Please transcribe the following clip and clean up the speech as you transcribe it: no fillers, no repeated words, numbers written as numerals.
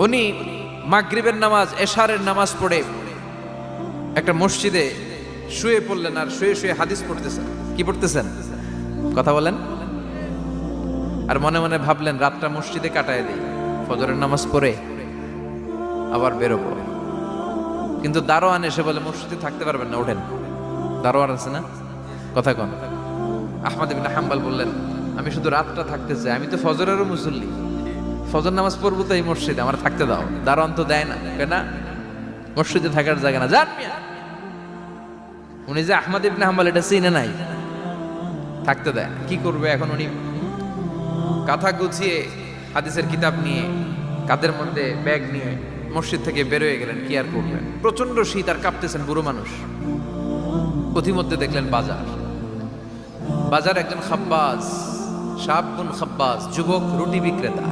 উনি মাগরিবের নামাজ এশারের নামাজ পড়ে একটা মসজিদে শুয়ে পড়লেন, আর শুয়ে শুয়ে হাদিস পড়তেছেন। কি পড়তেছেন? কথা বলেন। আর মনে মনে ভাবলেন রাতটা মসজিদে কাটায় দিই, ফজরের নামাজ পড়ে আবার বেরোবো। কিন্তু দারোয়ান এসে বলে মসজিদে থাকতে পারবেন না, ওঠেন। দারোয়ান আছে না, কথা কন। আহমদ ইবনে হাম্বল বললেন আমি শুধু রাতটা থাকতে চাই, আমি তো ফজরেরও মুসল্লি, ফজর নামাজ পড়বো তো এই মসজিদে, আমার থাকতে দাও। দারোয়ান তো দেয় না, কেন? মসজিদে থাকার জায়গা না, যান মিয়া। উনি যে আহমদ ইবনে হাম্বল এটা চিনে নাই, থাকতে দেয় না। কি করবে এখন? উনি কাঁথা গুছিয়ে হাদিসের কিতাব নিয়ে কাঁধের মধ্যে ব্যাগ নিয়ে মসজিদ থেকে বেরোয় গেলেন। কি আর করবেন, প্রচন্ড শীত, আর কাঁপতেছেন, বুড়ো মানুষ। পথিমধ্যে দেখলেন বাজার, বাজার একজন খাব্বাজ, শাবুন খাব্বাজ, যুবক রুটি বিক্রেতা।